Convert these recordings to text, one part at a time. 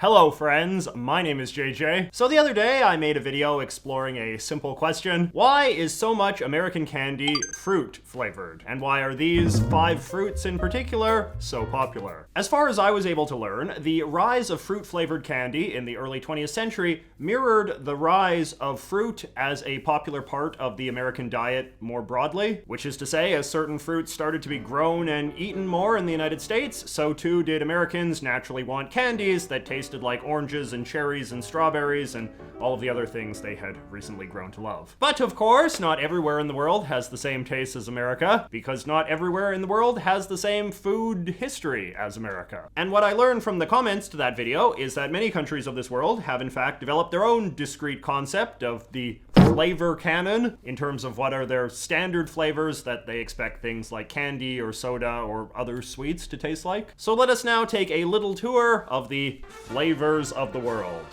Hello friends, my name is JJ. So the other day I made a video exploring a simple question. Why is so much American candy fruit flavored? And why are these 5 fruits in particular so popular? As far as I was able to learn, the rise of fruit flavored candy in the early 20th century mirrored the rise of fruit as a popular part of the American diet more broadly, which is to say, as certain fruits started to be grown and eaten more in the United States, so too did Americans naturally want candies that tasted like oranges and cherries and strawberries and all of the other things they had recently grown to love. But of course, not everywhere in the world has the same taste as America, because not everywhere in the world has the same food history as America. And what I learned from the comments to that video is that many countries of this world have in fact developed their own discrete concept of the flavor canon in terms of what are their standard flavors that they expect things like candy or soda or other sweets to taste like. So let us now take a little tour of the flavors of the world.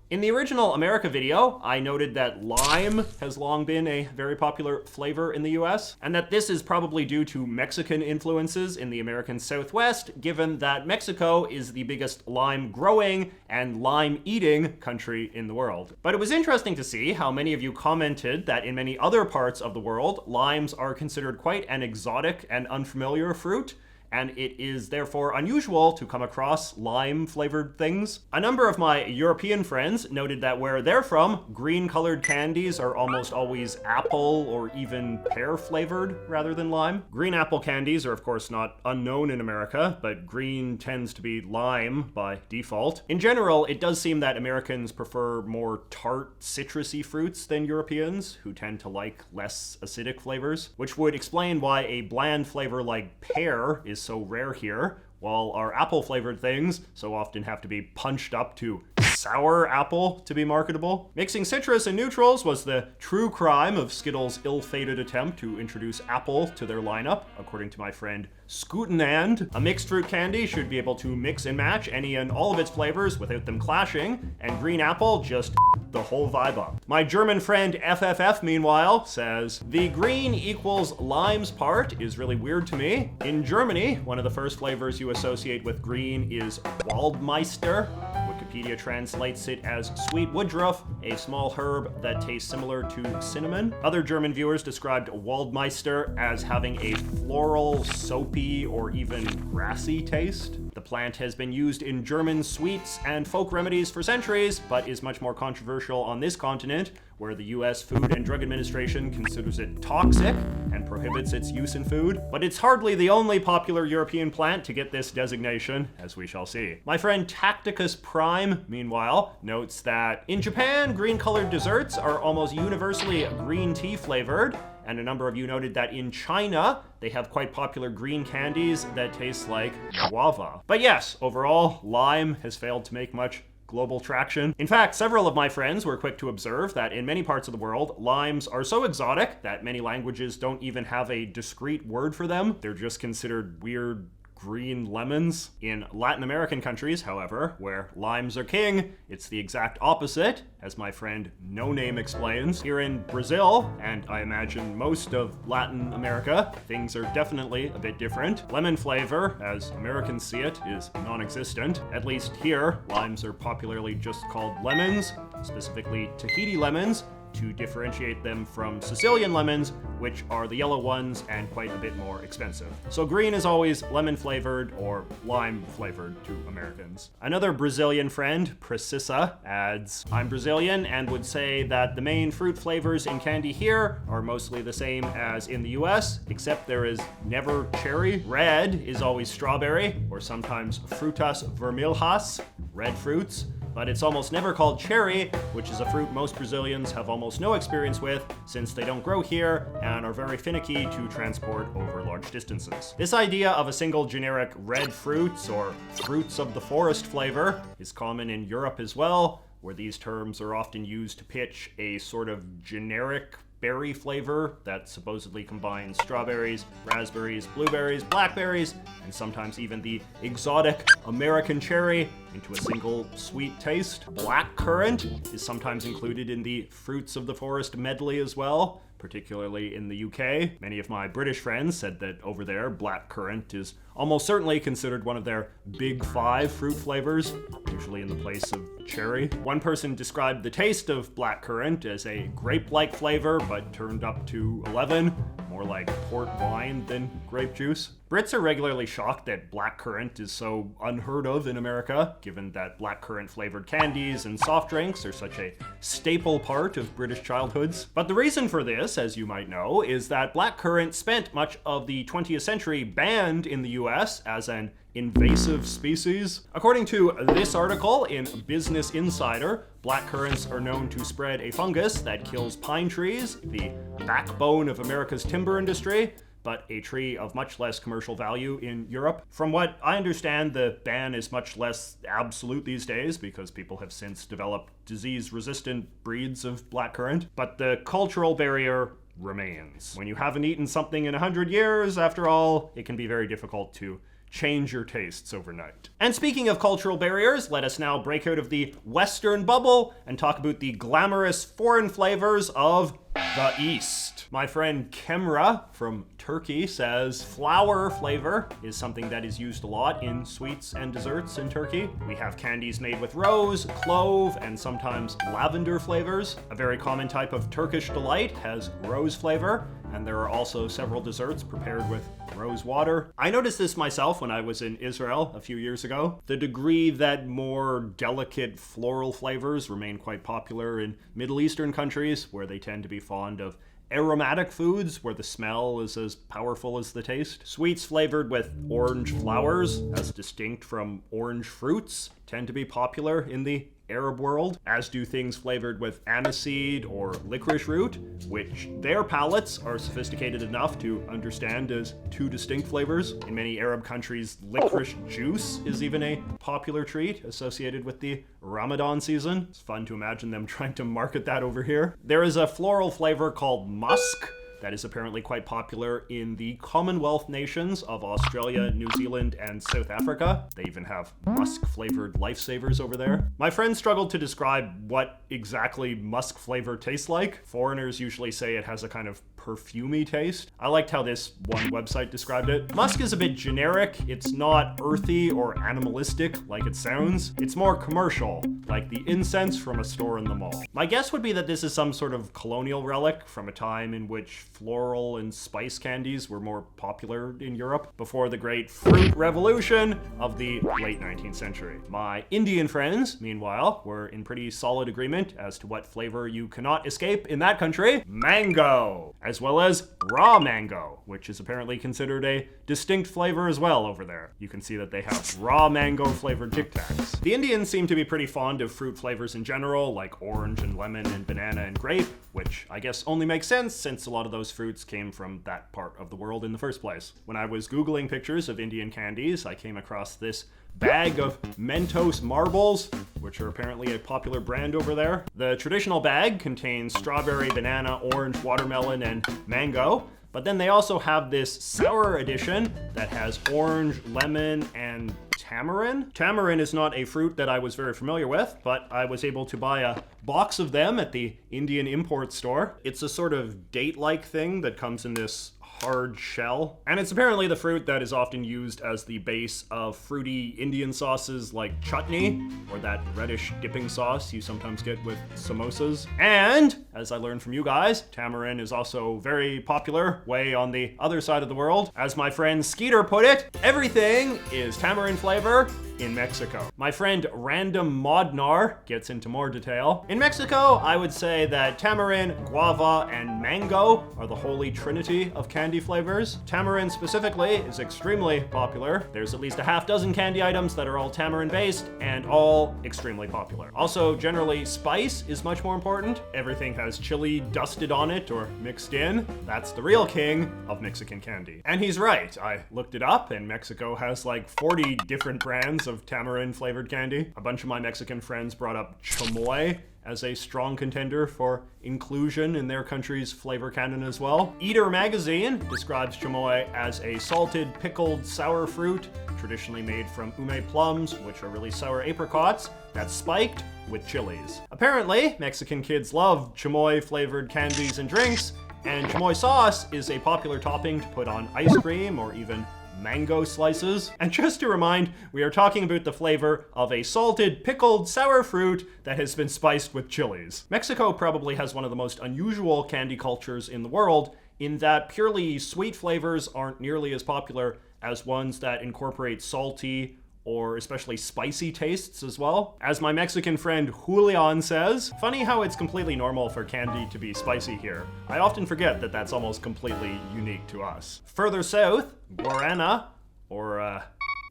In the original America video, I noted that lime has long been a very popular flavor in the US, and that this is probably due to Mexican influences in the American Southwest, given that Mexico is the biggest lime growing and lime eating country in the world. But it was interesting to see how many of you commented that in many other parts of the world, limes are considered quite an exotic and unfamiliar fruit, and it is therefore unusual to come across lime-flavored things. A number of my European friends noted that where they're from, green-colored candies are almost always apple or even pear-flavored rather than lime. Green apple candies are of course not unknown in America, but green tends to be lime by default. In general, it does seem that Americans prefer more tart, citrusy fruits than Europeans, who tend to like less acidic flavors, which would explain why a bland flavor like pear is so rare here, while our apple-flavored things so often have to be punched up to sour apple to be marketable. Mixing citrus and neutrals was the true crime of Skittles' ill-fated attempt to introduce apple to their lineup, according to my friend Scootenand. A mixed fruit candy should be able to mix and match any and all of its flavors without them clashing, and green apple just the whole vibe up. My German friend FFF, meanwhile, says, the green equals limes part is really weird to me. In Germany, one of the first flavors you associate with green is Waldmeister. Wikipedia translates it as sweet woodruff, a small herb that tastes similar to cinnamon. Other German viewers described Waldmeister as having a floral, soapy, or even grassy taste. The plant has been used in German sweets and folk remedies for centuries, but is much more controversial on this continent, where the US Food and Drug Administration considers it toxic and prohibits its use in food. But it's hardly the only popular European plant to get this designation, as we shall see. My friend Tacticus Prime, meanwhile, notes that in Japan, green-colored desserts are almost universally green tea flavored, and a number of you noted that in China, they have quite popular green candies that taste like guava. But yes, overall, lime has failed to make much global traction. In fact, several of my friends were quick to observe that in many parts of the world, limes are so exotic that many languages don't even have a discrete word for them. They're just considered weird green lemons. In Latin American countries, however, where limes are king, it's the exact opposite, as my friend No Name explains. Here in Brazil, and I imagine most of Latin America, things are definitely a bit different. Lemon flavor, as Americans see it, is non-existent. At least here, limes are popularly just called lemons, specifically Tahiti lemons, to differentiate them from Sicilian lemons, which are the yellow ones and quite a bit more expensive. So green is always lemon flavored or lime flavored to Americans. Another Brazilian friend, Precisa, adds, I'm Brazilian and would say that the main fruit flavors in candy here are mostly the same as in the US, except there is never cherry. Red is always strawberry, or sometimes frutas vermelhas, red fruits. But it's almost never called cherry, which is a fruit most Brazilians have almost no experience with, since they don't grow here and are very finicky to transport over large distances. This idea of a single generic red fruits or fruits of the forest flavor is common in Europe as well, where these terms are often used to pitch a sort of generic berry flavor that supposedly combines strawberries, raspberries, blueberries, blackberries, and sometimes even the exotic American cherry into a single sweet taste. Blackcurrant is sometimes included in the fruits of the forest medley as well, particularly in the UK. Many of my British friends said that over there, blackcurrant is almost certainly considered one of their big 5 fruit flavors, usually in the place of cherry. One person described the taste of blackcurrant as a grape-like flavor, but turned up to 11, more like port wine than grape juice. Brits are regularly shocked that blackcurrant is so unheard of in America, given that blackcurrant flavored candies and soft drinks are such a staple part of British childhoods. But the reason for this, as you might know, is that blackcurrant spent much of the 20th century banned in the US as an invasive species. According to this article in Business Insider, blackcurrants are known to spread a fungus that kills pine trees, the backbone of America's timber industry, but a tree of much less commercial value in Europe. From what I understand, the ban is much less absolute these days because people have since developed disease-resistant breeds of blackcurrant, but the cultural barrier remains. When you haven't eaten something in 100 years, after all, it can be very difficult to change your tastes overnight. And speaking of cultural barriers, let us now break out of the Western bubble and talk about the glamorous foreign flavors of the East. My friend Kemra from Turkey says flower flavor is something that is used a lot in sweets and desserts in Turkey. We have candies made with rose, clove, and sometimes lavender flavors. A very common type of Turkish delight has rose flavor, and there are also several desserts prepared with rose water. I noticed this myself when I was in Israel a few years ago. The degree that more delicate floral flavors remain quite popular in Middle Eastern countries, where they tend to be fond of aromatic foods where the smell is as powerful as the taste. Sweets flavored with orange flowers, as distinct from orange fruits, tend to be popular in the Arab world, as do things flavored with aniseed or licorice root, which their palates are sophisticated enough to understand as 2 distinct flavors. In many Arab countries, licorice juice is even a popular treat associated with the Ramadan season. It's fun to imagine them trying to market that over here. There is a floral flavor called musk that is apparently quite popular in the Commonwealth nations of Australia, New Zealand, and South Africa. They even have musk-flavored lifesavers over there. My friend struggled to describe what exactly musk flavor tastes like. Foreigners usually say it has a kind of perfumey taste. I liked how this one website described it. Musk is a bit generic. It's not earthy or animalistic like it sounds. It's more commercial, like the incense from a store in the mall. My guess would be that this is some sort of colonial relic from a time in which floral and spice candies were more popular in Europe before the great fruit revolution of the late 19th century. My Indian friends, meanwhile, were in pretty solid agreement as to what flavor you cannot escape in that country: mango, as well as raw mango, which is apparently considered a distinct flavor as well over there. You can see that they have raw mango flavored Tic Tacs. The Indians seem to be pretty fond of fruit flavors in general, like orange and lemon and banana and grape, which I guess only makes sense since a lot of those fruits came from that part of the world in the first place. When I was Googling pictures of Indian candies, I came across this bag of Mentos Marbles, which are apparently a popular brand over there. The traditional bag contains strawberry, banana, orange, watermelon, and mango. But then they also have this sour edition that has orange, lemon, and tamarind. Tamarind is not a fruit that I was very familiar with, but I was able to buy a box of them at the Indian import store. It's a sort of date-like thing that comes in this hard shell, and it's apparently the fruit that is often used as the base of fruity Indian sauces like chutney, or that reddish dipping sauce you sometimes get with samosas. And, as I learned from you guys, tamarind is also very popular way on the other side of the world. As my friend Skeeter put it, everything is tamarind flavor in Mexico. My friend Random Modnar gets into more detail. In Mexico, I would say that tamarind, guava, and mango are the holy trinity of candy flavors. Tamarind specifically is extremely popular. There's at least a half dozen candy items that are all tamarind based and all extremely popular. Also, generally, spice is much more important. Everything has chili dusted on it or mixed in. That's the real king of Mexican candy. And he's right. I looked it up, and Mexico has like 40 different brands of tamarind flavored candy. A bunch of my Mexican friends brought up Chamoy as a strong contender for inclusion in their country's flavor canon as well. Eater magazine describes chamoy as a salted, pickled, sour fruit, traditionally made from ume plums, which are really sour apricots, that's spiked with chilies. Apparently, Mexican kids love chamoy flavored candies and drinks, And chamoy sauce is a popular topping to put on ice cream or even mango slices. And just to remind, we are talking about the flavor of a salted, pickled, sour fruit that has been spiced with chilies. Mexico probably has one of the most unusual candy cultures in the world, in that purely sweet flavors aren't nearly as popular as ones that incorporate salty or especially spicy tastes as well. As my Mexican friend Julian says, funny how it's completely normal for candy to be spicy here. I often forget that that's almost completely unique to us. Further south, guarana, or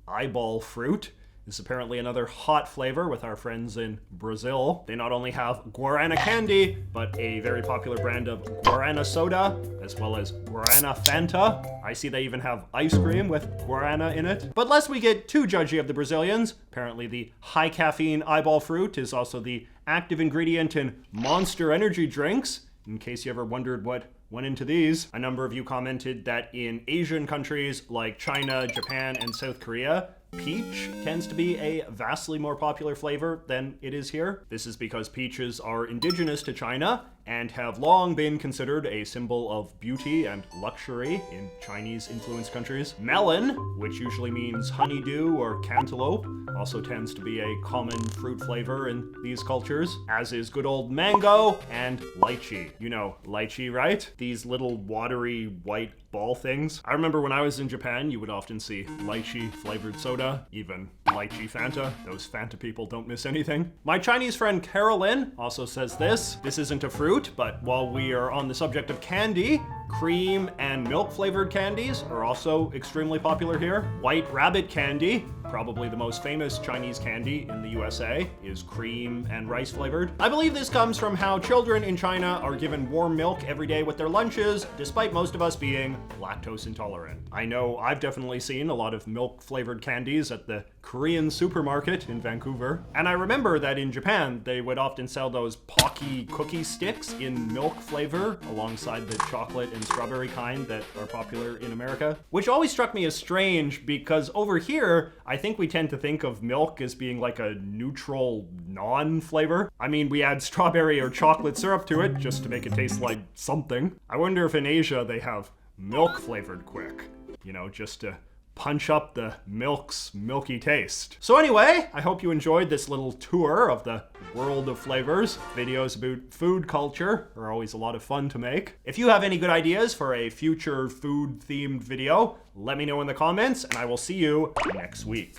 eyeball fruit, is apparently another hot flavor with our friends in Brazil. They not only have guarana candy, but a very popular brand of guarana soda, as well as guarana Fanta. I see they even have ice cream with guarana in it. But lest we get too judgy of the Brazilians, apparently the high caffeine eyeball fruit is also the active ingredient in Monster energy drinks, in case you ever wondered what went into these. A number of you commented that in Asian countries like China, Japan, and South Korea, peach tends to be a vastly more popular flavor than it is here. This is because peaches are indigenous to China and have long been considered a symbol of beauty and luxury in Chinese-influenced countries. Melon, which usually means honeydew or cantaloupe, also tends to be a common fruit flavor in these cultures, as is good old mango and lychee. You know lychee, right? These little watery white ball things. I remember when I was in Japan, you would often see lychee flavored soda, even lychee Fanta. Those Fanta people don't miss anything. My Chinese friend Carolyn also says this. This isn't a fruit, but while we are on the subject of candy, cream and milk flavored candies are also extremely popular here. White rabbit candy, probably the most famous Chinese candy in the USA, is cream and rice flavored. I believe this comes from how children in China are given warm milk every day with their lunches, despite most of us being lactose intolerant. I know I've definitely seen a lot of milk flavored candies at the Korean supermarket in Vancouver. And I remember that in Japan, they would often sell those Pocky cookie sticks in milk flavor alongside the chocolate and strawberry kind that are popular in America, which always struck me as strange because over here, I think we tend to think of milk as being like a neutral non-flavor. I mean, we add strawberry or chocolate syrup to it just to make it taste like something. I wonder if in Asia they have milk flavored quick, you know, just to punch up the milk's milky taste. So anyway, I hope you enjoyed this little tour of the world of flavors. Videos about food culture are always a lot of fun to make. If you have any good ideas for a future food-themed video, let me know in the comments, and I will see you next week.